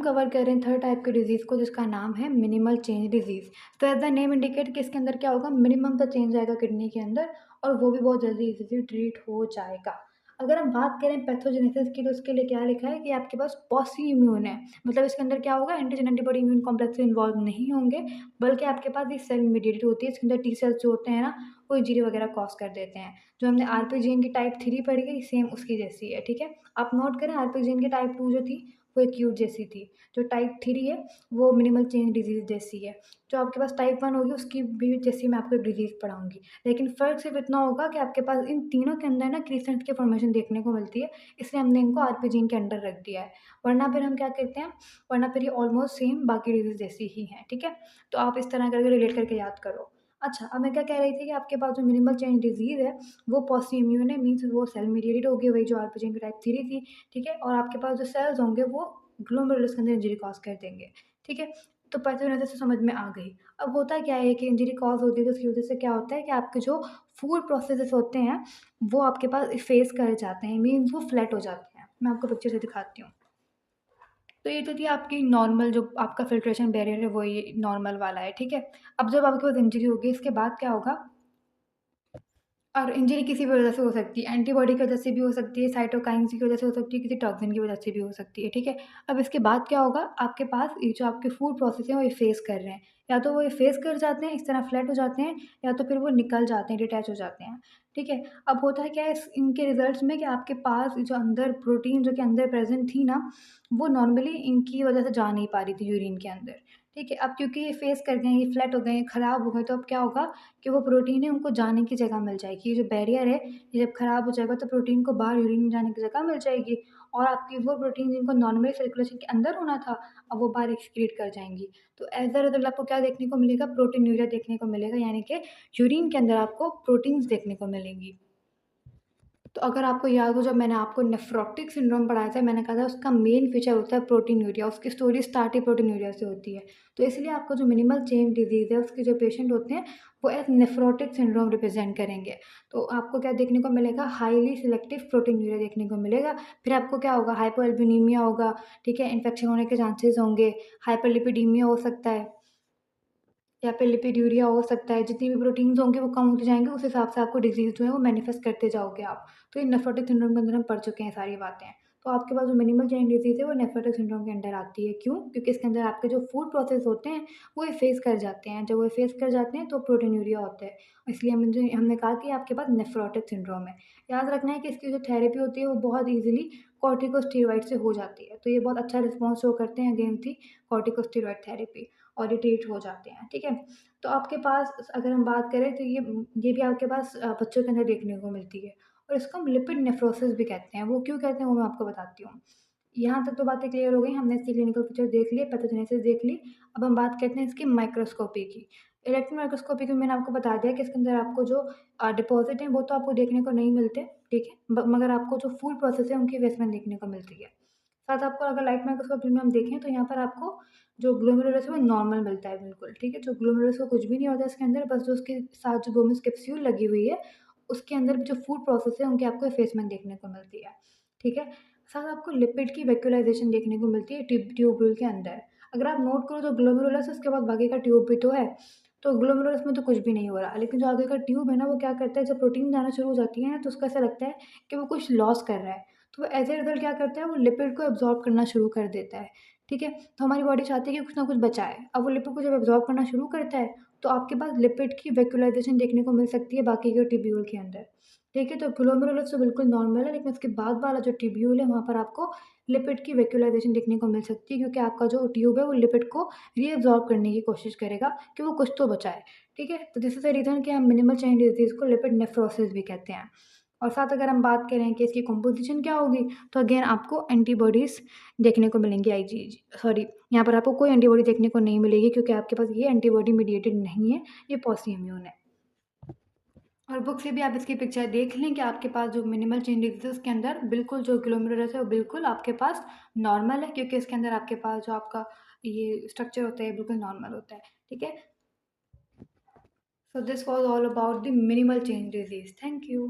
Cover कर रहे हैं थर्ड टाइप के डिजीज़ को जिसका नाम है मिनिमल चेंज डिजीज़। तो एज़ द नेम इंडिकेट कि इसके अंदर क्या होगा, मिनिमम सा चेंज आएगा किडनी के अंदर और वो भी बहुत जल्दी इज़िली ट्रीट हो जाएगा। अगर हम बात करें पैथोजेनेसिस की तो उसके लिए क्या लिखा है कि आपके पास पॉसी इम्यून है। मतलब इसके अंदर क्या होगा, antigen antibody immune complex involve नहीं होंगे, बल्कि आपके पास ये सेल मेडिएटेड होती है। इसके अंदर टी सेल्स जो होते हैं ना, वो इंजरी वगैरह कॉज़ कर देते हैं। जो हमने आरपी जीन की टाइप 3 पढ़ी है, सेम उसकी जैसी है, ठीक है? आप नोट करें आरपी जीन की टाइप 2 जो थी, वो एक्यूट जैसी थी। जो टाइप 3 है, वो मिनिमल चेंज डिज़ीज़ जैसी है। जो आपके पास टाइप 1 होगी उसकी भी जैसी मैं आपको एक डिज़ीज़ पढ़ाऊँगी। लेकिन फ़र्क सिर्फ़ इतना होगा कि आपके पास इन तीनों के अंदर ना क्रिसेंट की फ़ॉर्मेशन देखने को मिलती है, इसलिए हमने इनको आरपी जीन के अंडर रख दिया है। वरना फिर हम क्या करते हैं, वरना फिर ये ऑलमोस्ट सेम बाकी डिज़ीज़ जैसी ही हैं, ठीक है? तो आप इस तरह करके रिलेट करके याद करो। अच्छा, अब मैं क्या कह रही थी कि आपके पास जो मिनिमल चेंज डिज़ीज़ है, वो पॉसी इम्यून है, मीन्स वो सेल मेडिएटेड होगी, वही जो आरपी जीन की टाइप 3 थी, ठीक है? और आपके पास जो सेल्स होंगे वो ग्लोमेरुलस के अंदर इंजरी कॉज़ कर देंगे, ठीक है? तो पैथोजेनेसिस तो समझ में आ गई। अब होता क्या है कि इंजरी कॉज़ होती है तो उसकी वजह से क्या होता है कि आपके जो फूड प्रोसेसेस होते हैं, वो आपके पास इफ़ेस कर जाते हैं, मीन्स वो फ्लैट हो जाते हैं। मैं आपको पिक्चर से दिखाती हूँ। तो ये तो थी आपकी नॉर्मल जो आपका फ़िल्ट्रेशन बैरियर है, वो ये नॉर्मल वाला है, ठीक है? अब जब आपके पास इंजरी होगी, इसके बाद क्या होगा, और इंजरी किसी भी वजह से हो सकती है, एंटीबॉडी की वजह से भी हो सकती है, साइटोकाइन्स की वजह से हो सकती है, किसी टॉक्सिन की वजह से भी हो सकती है, ठीक है? अब इसके बाद क्या होगा, आपके पास ये जो आपके फूड प्रोसेस हैं, वो इफ़ेस कर रहे हैं। या तो वो इफ़ेस कर जाते हैं, इस तरह फ्लैट हो जाते हैं, या तो फिर वो निकल जाते हैं, डिटैच हो जाते हैं, ठीक है? अब होता है क्या है इनके रिज़ल्ट्स में कि आपके पास जो अंदर प्रोटीन जो कि अंदर प्रेज़ेंट थी ना, वो नॉर्मली इनकी वजह से जा नहीं पा रही थी यूरिन के अंदर, ठीक है? अब क्योंकि ये फेस कर गए हैं, ये फ्लैट हो गए हैं, खराब हो गए, तो अब क्या होगा कि वो प्रोटीन है उनको जाने की जगह मिल जाएगी। ये जो बैरियर है, ये जब खराब हो जाएगा तो प्रोटीन को बाहर यूरिन में जाने की जगह मिल जाएगी और आपकी वो प्रोटीन जिनको नॉर्मली सर्कुलेशन के अंदर होना था, अब वो बाहर एक्सक्रीट कर जाएँगी। तो एज़ अ रिज़ल्ट आपको क्या देखने को मिलेगा? प्रोटीनूरिया देखने को मिलेगा, यानी कि यूरिन के अंदर आपको प्रोटीन्स देखने को मिलेंगी। तो अगर आपको याद हो जब मैंने आपको नेफ्रोटिक सिंड्रोम पढ़ाया था, मैंने कहा था उसका मेन फीचर होता है प्रोटीनूरिया, उसकी स्टोरी स्टार्ट ही प्रोटीनूरिया से होती है। तो इसलिए आपको जो मिनिमल चेन डिज़ीज़ है, उसके जो पेशेंट होते हैं, वो एज़ नेफ्रोटिक सिंड्रोम रिप्रेज़ेंट करेंगे। तो आपको क्या देखने को मिलेगा? हाइली सिलेक्टिव प्रोटीनूरिया देखने को मिलेगा। फिर आपको क्या होगा? हाइपोअल्बुमिनिया होगा, ठीक है? इन्फेक्शन होने के चांसेज़ होंगे, हाइपरलिपिडीमिया हो सकता है। या फिर लिपिड्यूरिया हो सकता है, जितनी भी प्रोटीन्स होंगे वो कम होते जाएँगे, उस हिसाब से आपको डिज़ीज़ जो है वो मैनिफेस्ट करते जाओगे आप। तो ये नेफ्रोटिक सिंड्रोम के अंदर हम पढ़ चुके हैं सारी बातें। तो आपके पास जो मिनिमल चेन डिज़ीज़ है वो नेफ्रोटिक सिंड्रोम के अंडर आती है। क्यों? क्योंकि इसके अंदर आपके जो फूड प्रोसेस होते हैं वो इफ़ेस कर जाते हैं। जब वो इफ़ेस कर जाते हैं तो प्रोटीनूरिया होता है। इसलिए हमने कहा कि आपके पास नेफ्रोटिक सिंड्रोम है। याद रखना है कि इसकी जो थेरेपी होती है वो बहुत ईज़िली कॉर्टिकोस्टेरॉइड से हो जाती है। तो ये बहुत अच्छा रिस्पॉन्स शो करते हैं अगेंस्ट दी कॉर्टिकोस्टेरॉइड थेरेपी और ये ट्रीट हो जाते हैं, ठीक है? तो आपके पास अगर हम बात करें तो ये भी आपके पास बच्चों के अंदर देखने को मिलती है और इसको हम लिपिड नेफ्रोसिस भी कहते हैं। वो क्यों कहते हैं वो मैं आपको बताती हूँ। यहाँ तक तो बातें क्लियर हो गई, हमने इसकी क्लिनिकल फीचर देख लिए, पैथोजेनेसिस देख ली। अब हम बात करते हैं इसकी माइक्रोस्कोपी की। इलेक्ट्रॉन माइक्रोस्कोपी की मैंने आपको बता दिया कि इसके अंदर आपको जो डिपॉज़िट हैं वो तो आपको देखने को नहीं मिलते, ठीक है? मगर आपको जो फूड प्रोसेस है उनकी इन्वेस्टमेंट देखने को मिलती है। साथ आपको अगर लाइट माइक्रोस्कोपी में हम देखें तो यहाँ पर आपको जो ग्लोमेरुलस है वो नॉर्मल मिलता है बिल्कुल, ठीक है? जो ग्लोमेरुलस को कुछ भी नहीं होता इसके अंदर, बस जो उसके साथ जो बोमिस कैप्सूल लगी हुई है, उसके अंदर जो फूड प्रोसेस है उनकी आपको इफेसमेंट देखने को मिलती है, ठीक है? साथ आपको लिपिड की वैक्यूलाइज़ेशन देखने को मिलती है ट्यूब्यूल के अंदर। अगर आप नोट करो जो ग्लोमेरुलस है उसके बाद बाकी का ट्यूब भी तो है, तो ग्लोमेरुलस में तो कुछ भी नहीं हो रहा, लेकिन जो आगे का ट्यूब है ना वो क्या करता है जब प्रोटीन जाना शुरू हो जाती है ना तो उसको ऐसा लगता है कि वो कुछ लॉस कर रहा है। तो एज़ अ रिज़ल्ट क्या करता है वो लिपिड को एब्ज़ॉर्ब करना शुरू कर देता है, ठीक है? तो हमारी बॉडी चाहती है कि कुछ ना कुछ बचाए। अब वो लिपिड को जब एब्ज़ॉर्ब करना शुरू करता है, तो आपके पास लिपिड की वैक्यूलाइज़ेशन देखने को मिल सकती है बाकी के ट्यूब्यूल के अंदर, ठीक है? तो ग्लोमेरुलस तो बिल्कुल नॉर्मल है, लेकिन उसके बाद वाला जो ट्यूब्यूल है, वहाँ पर आपको लिपिड की वैक्यूलाइज़ेशन देखने को मिल सकती है क्योंकि आपका जो ट्यूब है, वो लिपिड को रीअब्ज़ॉर्ब करने की कोशिश करेगा कि वो कुछ तो बचाए, ठीक है? तो दिस इज़ द रीज़न कि हम मिनिमल चेन डिज़ीज़ को लिपिड नेफ्रोसिस भी कहते हैं। और साथ अगर हम बात करें कि इसकी कंपोज़िशन क्या होगी, तो अगेन आपको एंटीबॉडीज़ देखने को मिलेंगी सॉरी, यहाँ पर आपको कोई एंटीबॉडी देखने को नहीं मिलेगी क्योंकि आपके पास ये एंटीबॉडी मेडिएटेड नहीं है, ये पॉसी इम्यून है। और बुक से भी आप इसकी पिक्चर देख लें कि आपके पास जो मिनिमल चेंजेस है उसके अंदर बिल्कुल जो ग्लोमेरुलस है वो बिल्कुल आपके पास नॉर्मल है क्योंकि इसके अंदर आपके पास जो आपका ये स्ट्रक्चर होता है बिल्कुल नॉर्मल होता है, ठीक है? So this was all about the minimal change disease. Thank you.